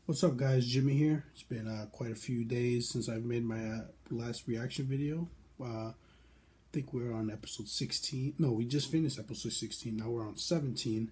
What's up, guys? Jimmy here. It's been quite a few days since I've made my last reaction video. I think we're on episode 16. No, we just finished episode 16. Now we're on 17.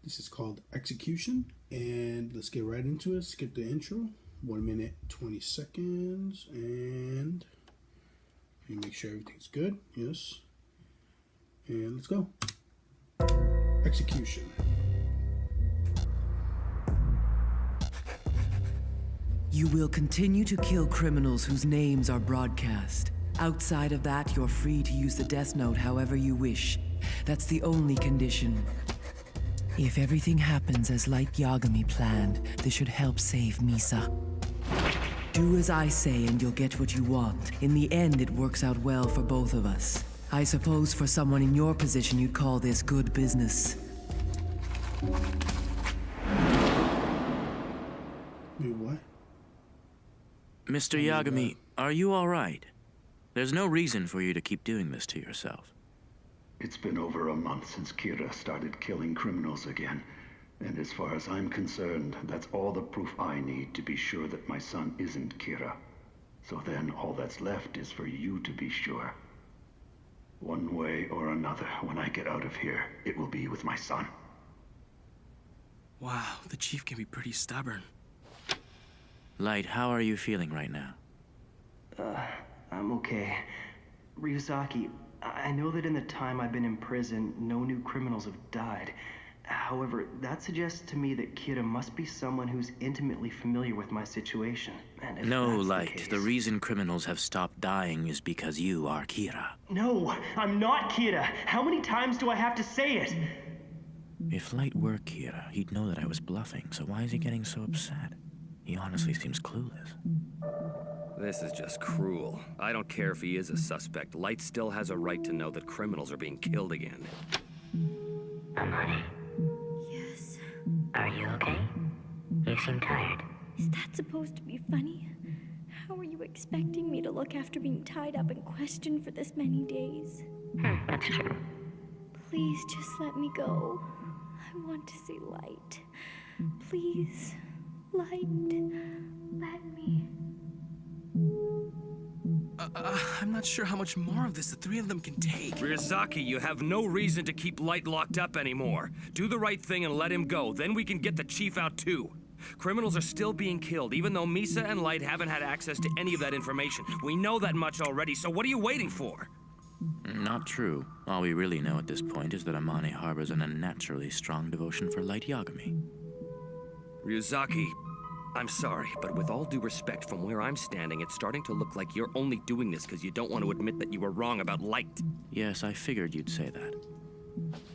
This is called Execution. And let's get right into it. Skip the intro. 1 minute, 20 seconds. And let me make sure everything's good. Yes. And let's go. Execution. You will continue to kill criminals whose names are broadcast. Outside of that, you're free to use the Death Note however you wish. That's the only condition. If everything happens as Light Yagami planned, this should help save Misa. Do as I say and you'll get what you want. In the end, it works out well for both of us. I suppose for someone in your position, you'd call this good business. Wait, what? Mr. Yagami, are you all right? There's no reason for you to keep doing this to yourself. It's been over a month since Kira started killing criminals again. And as far as I'm concerned, that's all the proof I need to be sure that my son isn't Kira. So then all that's left is for you to be sure. One way or another, when I get out of here, it will be with my son. Wow, the chief can be pretty stubborn. Light, how are you feeling right now? I'm okay. Ryuzaki, I know that in the time I've been in prison, no new criminals have died. However, that suggests to me that Kira must be someone who's intimately familiar with my situation. And if No, that's Light. The reason criminals have stopped dying is because you are Kira. No, I'm not Kira. How many times do I have to say it? If Light were Kira, he'd know that I was bluffing, so why is he getting so upset? He honestly seems clueless. This is just cruel. I don't care if he is a suspect. Light still has a right to know that criminals are being killed again. Amani, Yes. are you okay? You seem tired. Is that supposed to be funny? How are you expecting me to look after being tied up and questioned for this many days? That's true. Please just let me go. I want to see Light. Please, Light, let me. I'm not sure how much more of this the three of them can take. Ryuzaki, you have no reason to keep Light locked up anymore. Do the right thing and let him go. Then we can get the chief out too. Criminals are still being killed, even though Misa and Light haven't had access to any of that information. We know that much already, so what are you waiting for? Not true. All we really know at this point is that Amane harbors an unnaturally strong devotion for Light Yagami. Ryuzaki, I'm sorry, but with all due respect, from where I'm standing, it's starting to look like you're only doing this because you don't want to admit that you were wrong about Light. Yes, I figured you'd say that.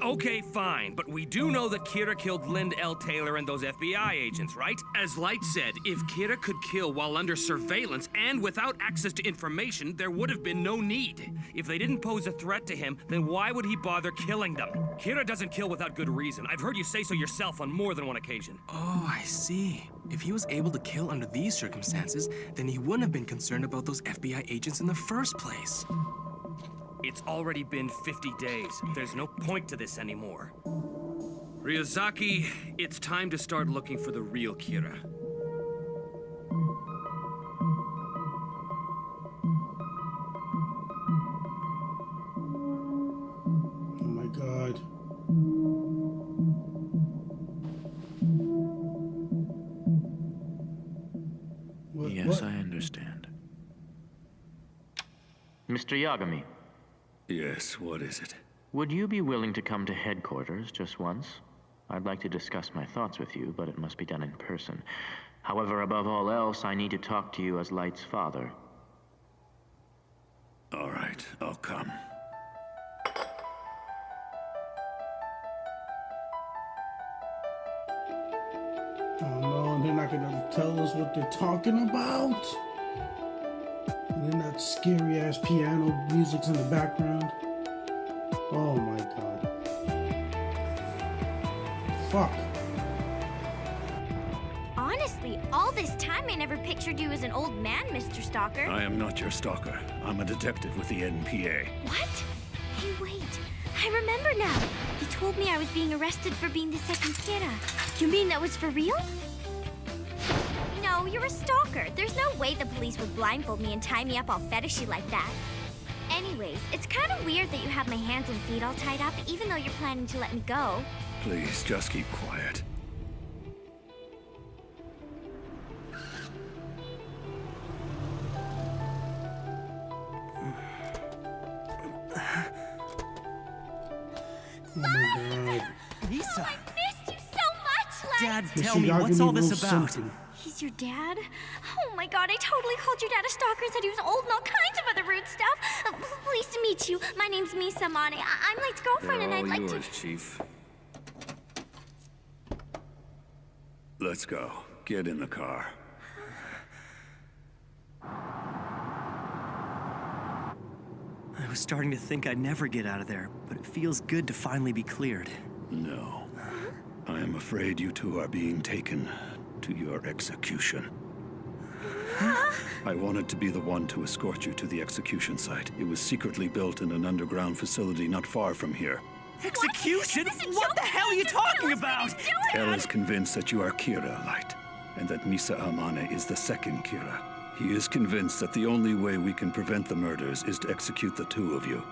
Okay, fine, but we do know that Kira killed Lind L. Taylor and those FBI agents, right? As Light said, if Kira could kill while under surveillance and without access to information, there would have been no need. If they didn't pose a threat to him, then why would he bother killing them? Kira doesn't kill without good reason. I've heard you say so yourself on more than one occasion. Oh, I see. If he was able to kill under these circumstances, then he wouldn't have been concerned about those FBI agents in the first place. It's already been 50 days. There's no point to this anymore. Ryuzaki, it's time to start looking for the real Kira. Oh my god. Yes, I understand. Mr. Yagami, Yes, what is it? would you be willing to come to headquarters just once? I'd like to discuss my thoughts with you, but it must be done in person. However, above all else, I need to talk to you as Light's father. All right, I'll come. Oh no, they're not gonna tell us what they're talking about. And then that scary ass piano music's in the background. Oh my god. Fuck. Honestly, all this time I never pictured you as an old man, Mr. Stalker. I am not your stalker. I'm a detective with the NPA. What? Hey, wait. I remember now. You told me I was being arrested for being the second Kira. You mean that was for real? No, you're a stalker. There's no way the police would blindfold me and tie me up all fetishy like that. Anyways, it's kind of weird that you have my hands and feet all tied up, even though you're planning to let me go. Please, just keep quiet. Oh my god. Lisa! Oh, I missed you so much, Light! Dad, This tell me, gotta what's give all me this a little about? something. He's your dad? Oh my god, I totally called your dad a stalker and said he was old and all kinds of other rude stuff. Pleased to meet you. My name's Misa Amane. I'm Light's girlfriend and I'd like to... Chief. Let's go. Get in the car. I was starting to think I'd never get out of there, but it feels good to finally be cleared. No. I am afraid you two are being taken to your execution. I wanted to be the one to escort you to the execution site. It was secretly built in an underground facility not far from here. Execution? What the hell are you talking about? El is convinced that you are Kira, Light, and that Misa Amane is the second Kira. He is convinced that the only way we can prevent the murders is to execute the two of you.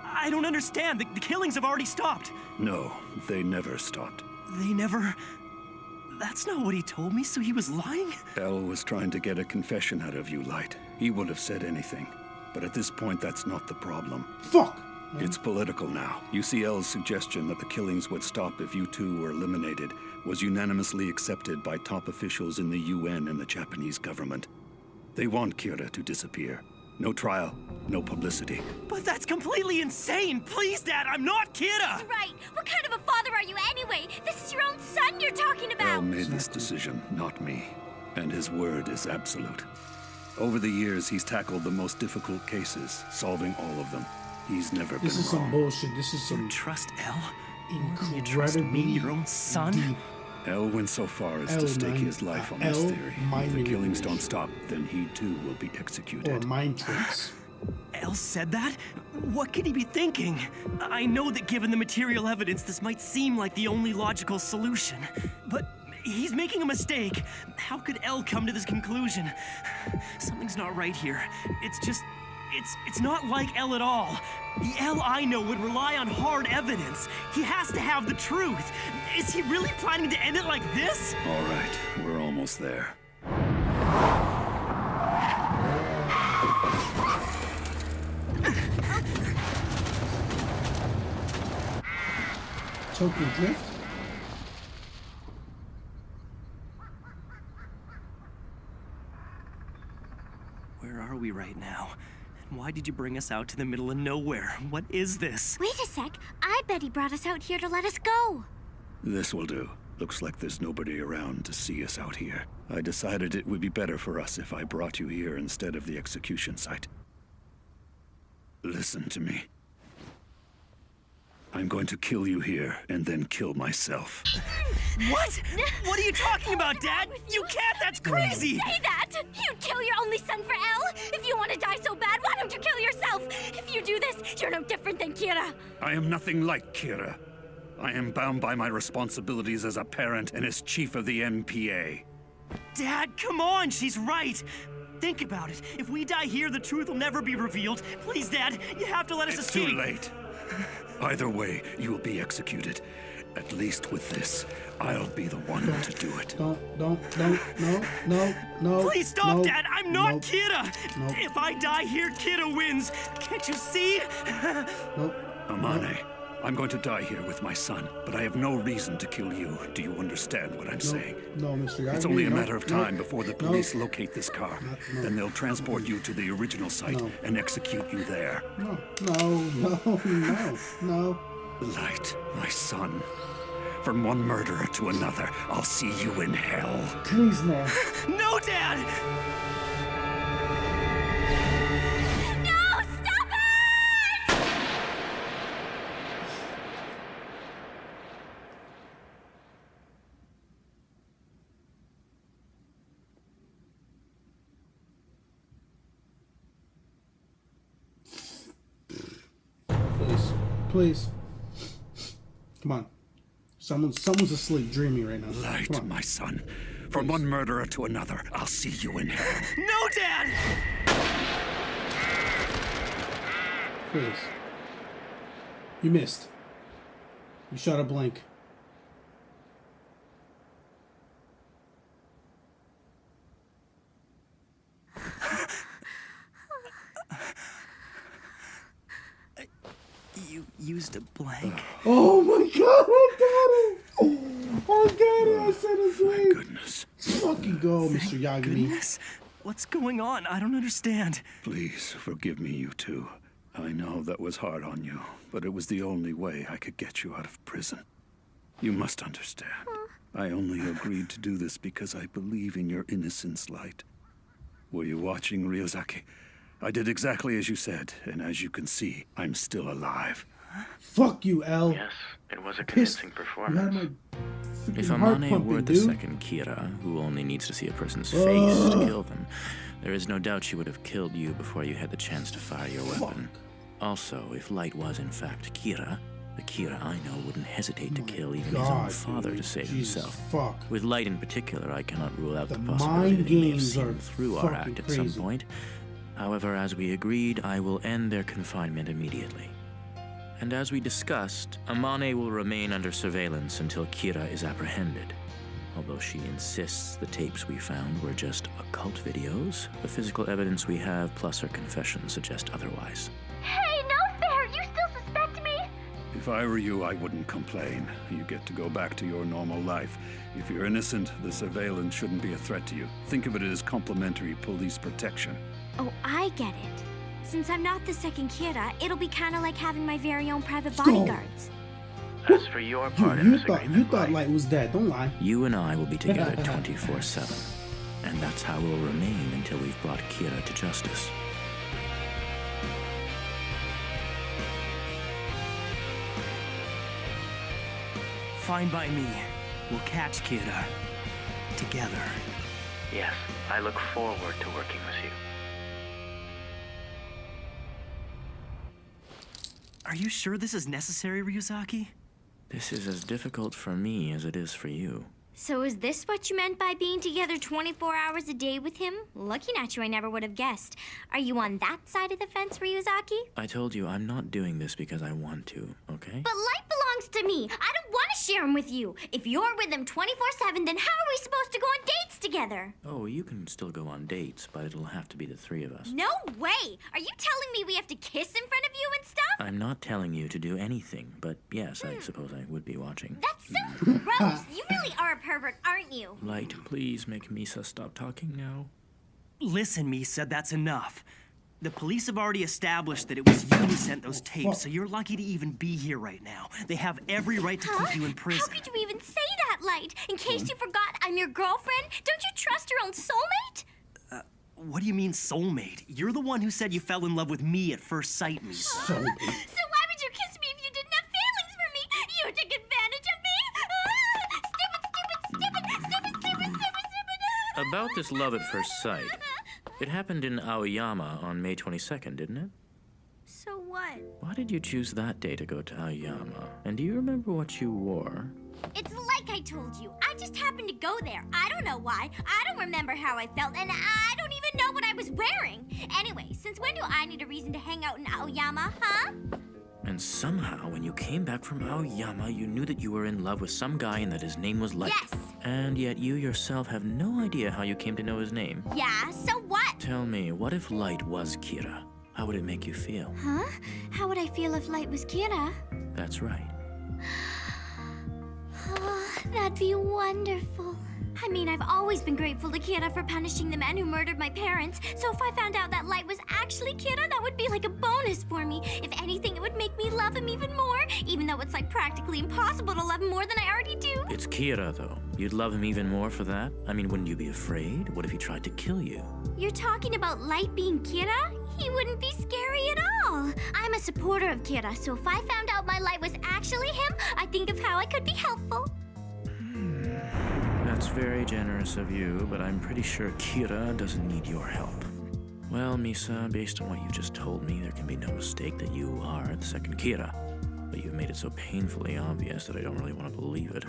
I don't understand. The killings have already stopped. No, they never stopped. They never... That's not what he told me, so he was lying? El was trying to get a confession out of you, Light. He would have said anything. But at this point, that's not the problem. Fuck! It's political now. UCL's suggestion that the killings would stop if you two were eliminated was unanimously accepted by top officials in the UN and the Japanese government. They want Kira to disappear. No trial, no publicity. But that's completely insane! Please, Dad, I'm not Kira! That's right. What kind of a father are you anyway? This is your own son you're talking El about. made this decision, not me. And his word is absolute. Over the years, he's tackled the most difficult cases, solving all of them. He's never been This is some wrong. bullshit. This is You some trust El? incredibly You trust me, your own son? deep. El went so far as El to stake mind- his life on this El theory. mind If the killings manipulation. don't stop, then he too will be executed. Or mind tricks. El said that? What could he be thinking? I know that given the material evidence, this might seem like the only logical solution. But he's making a mistake. How could El come to this conclusion? Something's not right here. It's just... It's not like El at all. The El I know would rely on hard evidence. He has to have the truth. Is he really planning to end it like this? All right, we're almost there. Tokyo Drift? Where are we right now? And why did you bring us out to the middle of nowhere? What is this? Wait a sec. I bet he brought us out here to let us go. This will do. Looks like there's nobody around to see us out here. I decided it would be better for us if I brought you here instead of the execution site. Listen to me. I'm going to kill you here and then kill myself. What? What are you talking about, Dad? You can't! That's crazy! Say that! You'd kill your only son for El? If you want to die so bad, why don't you kill yourself? If you do this, you're no different than Kira. I am nothing like Kira. I am bound by my responsibilities as a parent and as chief of the MPA. Dad, come on! She's right! Think about it. If we die here, the truth will never be revealed. Please, Dad, you have to let us It's escape. too late. Either way, you will be executed. At least with this, I'll be the one to do it. No. Please stop, no, Dad! I'm not no, Kira! no. If I die here, Kira wins! Can't you see? Nope. Amane, I'm going to die here with my son, but I have no reason to kill you. Do you understand what I'm saying? No, Mr. It's only a matter of time before the police locate this car. No. Then they'll transport you to the original site No. and execute you there. No. Light, my son. From one murderer to another, I'll see you in hell. Please, no. No, Dad! No! Stop it! Please. Come on. Someone's asleep dreaming right now. Light, Come on. my son. From one murderer to another, I'll see you in hell. No, Dad! Chris. You missed. You shot a blank. You used a blank. Oh my god, I got it! I got it! I said a blank! Goodness. Fucking go, Mr. Yagami. Goodness. What's going on? I don't understand. Please forgive me, you two. I know that was hard on you, but it was the only way I could get you out of prison. You must understand. I only agreed to do this because I believe in your innocence, Light. Were you watching, Ryuzaki? I did exactly as you said, and as you can see, I'm still alive. Fuck you, L. Yes, it was a convincing performance. You had my If freaking heart Amane pumping, were the dude. second Kira, who only needs to see a person's face to kill them, there is no doubt she would have killed you before you had the chance to fire your weapon. Also, if Light was in fact Kira, the Kira I know wouldn't hesitate to kill even his own father dude. to save Jesus, himself. fuck. With Light in particular, I cannot rule out the The possibility mind they may have games seen are through our fucking act at crazy. some point. However, as we agreed, I will end their confinement immediately. And as we discussed, Amane will remain under surveillance until Kira is apprehended. Although she insists the tapes we found were just occult videos, the physical evidence we have plus her confession suggest otherwise. Hey, no fair! You still suspect me? If I were you, I wouldn't complain. You get to go back to your normal life. If you're innocent, the surveillance shouldn't be a threat to you. Think of it as complimentary police protection. Oh, I get it. Since I'm not the second Kira, it'll be kind of like having my very own private Go. bodyguards. As for your part in You this thought agreement, Light was dead. Don't lie. you and I will be together 24/7. And that's how we'll remain until we've brought Kira to justice. Fine by me. We'll catch Kira. Together. Yes, I look forward to working with you. Are you sure this is necessary, Ryuzaki? This is as difficult for me as it is for you. So is this what you meant by being together 24 hours a day with him? Looking at you, I never would have guessed. Are you on that side of the fence, Ryuzaki? I told you I'm not doing this because I want to, okay? But Light belongs to me. I don't want to share him with you. If you're with him 24/7, then how are we supposed to go on dates together? Oh, you can still go on dates, but it'll have to be the three of us. No way! Are you telling me we have to kiss in front of you and stuff? I'm not telling you to do anything, but yes, I suppose I would be watching. That's so gross. You really are a pervert, aren't you? Light, please make Misa stop talking now. Listen, Misa, that's enough. The police have already established that it was you who sent those tapes, so you're lucky to even be here right now. They have every right to keep you in prison. How could you even say that, Light? In case you forgot, I'm your girlfriend. Don't you trust your own soulmate? What do you mean, soulmate? You're the one who said you fell in love with me at first sight, Misa. So why would you kiss me if you didn't have feelings for me? You took advantage of me? Stupid. About this love at first sight, it happened in Aoyama on May 22nd, didn't it? So what? Why did you choose that day to go to Aoyama? And do you remember what you wore? It's like I told you. I just happened to go there. I don't know why. I don't remember how I felt, and I don't even know what I was wearing. Anyway, since when do I need a reason to hang out in Aoyama, huh? And somehow, when you came back from Aoyama, you knew that you were in love with some guy and that his name was Light. Yes. And yet you yourself have no idea how you came to know his name. Yeah, so what? Tell me, what if Light was Kira? How would it make you feel? Huh? How would I feel if Light was Kira? That's right. Oh, that'd be wonderful. I mean, I've always been grateful to Kira for punishing the man who murdered my parents. So if I found out that Light was actually Kira, that would be like a bonus for me. If anything, it would make me love him even more, even though it's like practically impossible to love him more than I already do. It's Kira, though. You'd love him even more for that? I mean, wouldn't you be afraid? What if he tried to kill you? You're talking about Light being Kira? He wouldn't be scary at all. I'm a supporter of Kira, so if I found out my Light was actually him, I think of how I could be helpful. That's very generous of you, but I'm pretty sure Kira doesn't need your help. Well, Misa, based on what you just told me, there can be no mistake that you are the second Kira. But you've made it so painfully obvious that I don't really want to believe it.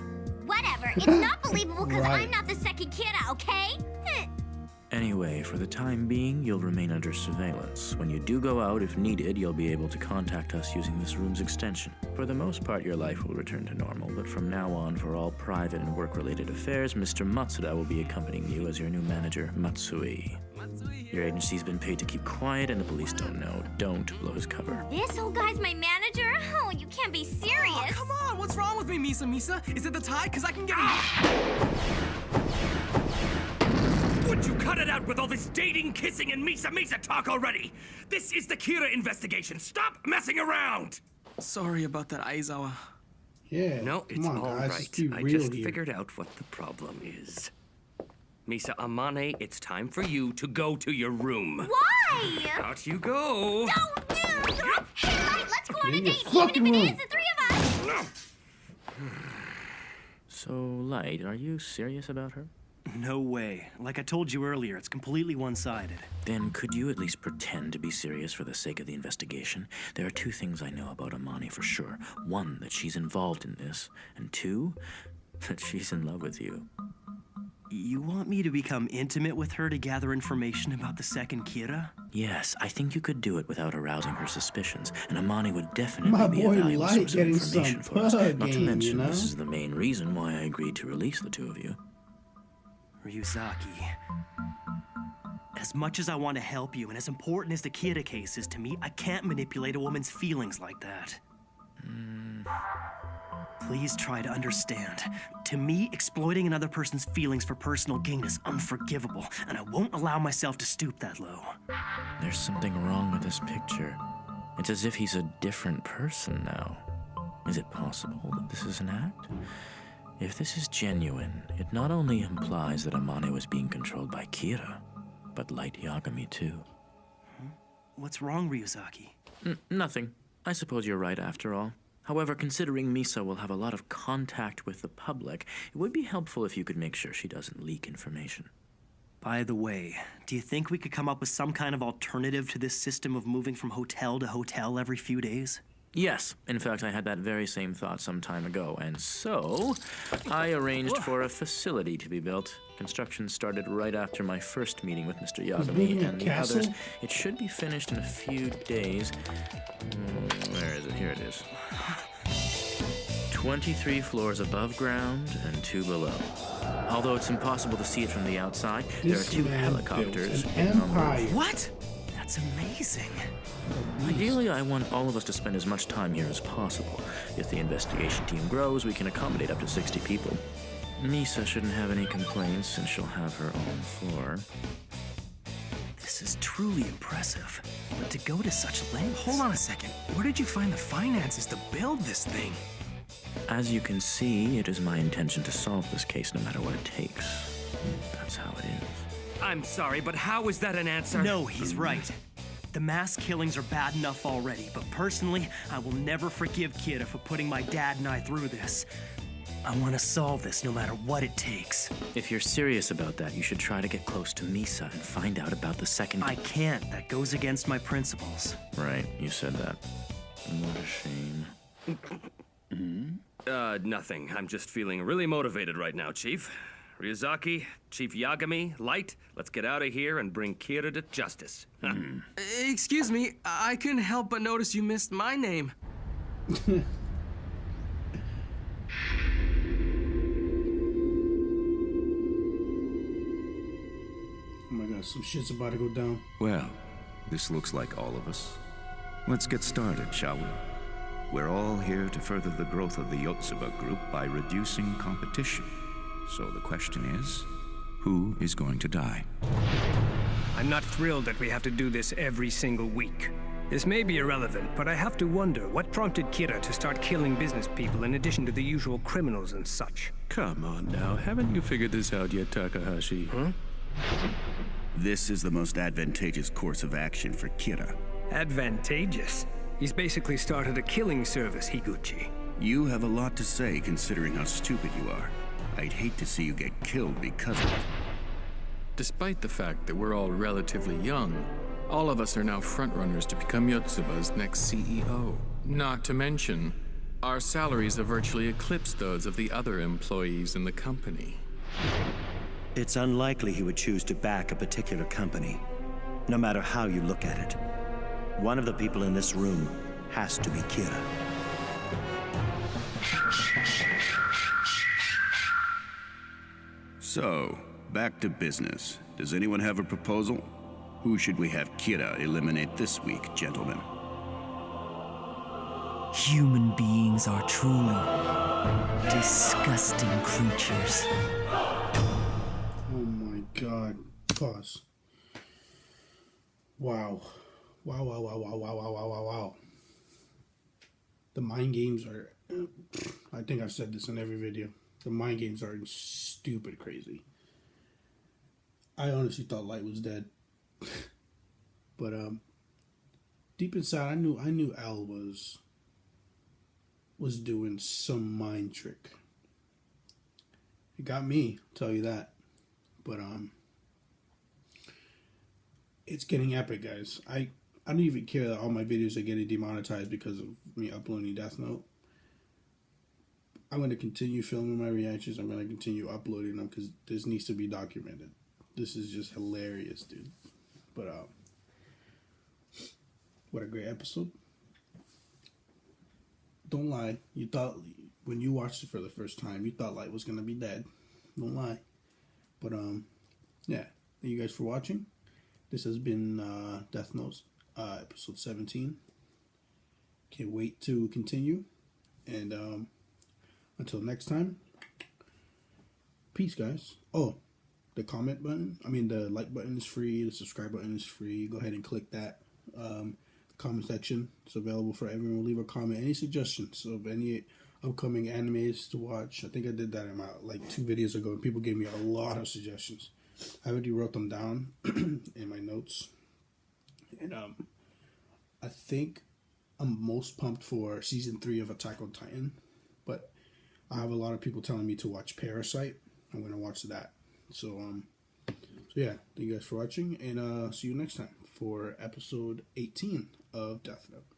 Whatever. It's not believable because Right. I'm not the second Kira, okay? Anyway, for the time being, you'll remain under surveillance. When you do go out, if needed, you'll be able to contact us using this room's extension. For the most part, your life will return to normal, but from now on, for all private and work-related affairs, Mr. Matsuda will be accompanying you as your new manager, Matsui. Your agency's been paid to keep quiet, and the police don't know. Don't blow his cover. This old guy's my manager? Oh, you can't be serious. Oh, come on, what's wrong with me, Misa? Is it the tie? Because I can get... Would you cut it out with all this dating, kissing, and Misa talk already? This is the Kira investigation. Stop messing around! Sorry about that, Aizawa. Yeah. No, it's come on, all guys. right. Let's be I real just here. figured out what the problem is. Misa Amane, it's time for you to go to your room. Why? Out you go. Don't do it. Hey, Light, let's go on a Get in your date, even fucking if it room. is the three of us. So, Light, are you serious about her? No way. Like I told you earlier, it's completely one-sided. Then could you at least pretend to be serious for the sake of the investigation? There are two things I know about Amani for sure. One, that she's involved in this, and two, that she's in love with you. You want me to become intimate with her to gather information about the second Kira? Yes, I think you could do it without arousing her suspicions, and Amani would definitely My be boy a valuable Light source of getting information some for us. pug Not to game, mention, you know? this is the main reason why I agreed to release the two of you. Ryuzaki. As much as I want to help you, and as important as the Kira case is to me, I can't manipulate a woman's feelings like that. Please try to understand. To me, exploiting another person's feelings for personal gain is unforgivable, and I won't allow myself to stoop that low. There's something wrong with this picture. It's as if he's a different person now. Is it possible that this is an act? If this is genuine, it not only implies that Amane was being controlled by Kira, but Light Yagami too. What's wrong, Ryuzaki? Nothing. I suppose you're right after all. However, considering Misa will have a lot of contact with the public, it would be helpful if you could make sure she doesn't leak information. By the way, do you think we could come up with some kind of alternative to this system of moving from hotel to hotel every few days? Yes. In fact, I had that very same thought some time ago, and so I arranged for a facility to be built. Construction started right after my first meeting with Mr. building Yagami, a and the castle? others. It should be finished in a few days. Where is it? Here it is. 23 floors above ground and 2 below. Although it's impossible to see it from the outside, there are This 2 man helicopters built in an on the roof. empire. What? That's amazing. Ideally, I want all of us to spend as much time here as possible. If the investigation team grows, we can accommodate up to 60 people. Misa shouldn't have any complaints, since she'll have her own floor. This is truly impressive. But to go to such lengths... Hold on a second. Where did you find the finances to build this thing? As you can see, it is my intention to solve this case no matter what it takes. That's how it is. I'm sorry, but how is that an answer? No, he's right. The mass killings are bad enough already, but personally, I will never forgive Kira for putting my dad and I through this. I want to solve this no matter what it takes. If you're serious about that, you should try to get close to Misa and find out about the second... I can't. That goes against my principles. Right, you said that. What a shame. Nothing. I'm just feeling really motivated right now, Chief. Ryuzaki, Chief Yagami, Light, let's get out of here and bring Kira to justice. Excuse me, I couldn't help but notice you missed my name. Oh my god, some shit's about to go down. Well, this looks like all of us. Let's get started, shall we? We're all here to further the growth of the Yotsuba group by reducing competition. So the question is, who is going to die? I'm not thrilled that we have to do this every single week. This may be irrelevant, but I have to wonder what prompted Kira to start killing business people in addition to the usual criminals and such. Come on now, haven't you figured this out yet, Takahashi? Huh? This is the most advantageous course of action for Kira. Advantageous? He's basically started a killing service, Higuchi. You have a lot to say considering how stupid you are. I'd hate to see you get killed because of it. Despite the fact that we're all relatively young, all of us are now frontrunners to become Yotsuba's next CEO. Not to mention, Our salaries have virtually eclipsed those of the other employees in the company. It's unlikely he would choose to back a particular company, no matter how you look at it. One of the people in this room has to be Kira. So, back to business. Does anyone have a proposal? Who should we have Kira eliminate this week, gentlemen? Human beings are truly disgusting creatures. Oh my god. Pause. Wow. Wow, wow, wow, wow, wow, wow, wow, wow, wow. The mind games are... I think I've said this in every video. The mind games are stupid crazy. I honestly thought Light was dead. But deep inside I knew Al was doing some mind trick. It got me, I'll tell you that. But it's getting epic, guys. I don't even care that all my videos are getting demonetized because of me uploading Death Note. I'm going to continue filming my reactions. I'm going to continue uploading them because this needs to be documented. This is just hilarious, dude. But what a great episode. Don't lie. You thought, when you watched it for the first time, you thought Light was going to be dead. Don't lie. But yeah. Thank you guys for watching. This has been Death Note episode 17. Can't wait to continue. And until next time, peace, guys. Oh, the comment button, the like button is free. The subscribe button is free. Go ahead and click that. The comment section is available for everyone. Leave a comment. Any suggestions of any upcoming animes to watch? I think I did that in my 2 videos ago, and people gave me a lot of suggestions. I already wrote them down in my notes. And I think I'm most pumped for season 3 of Attack on Titan, but I have a lot of people telling me to watch Parasite. I'm gonna watch that. So yeah, thank you guys for watching, and see you next time for episode 18 of Death Note.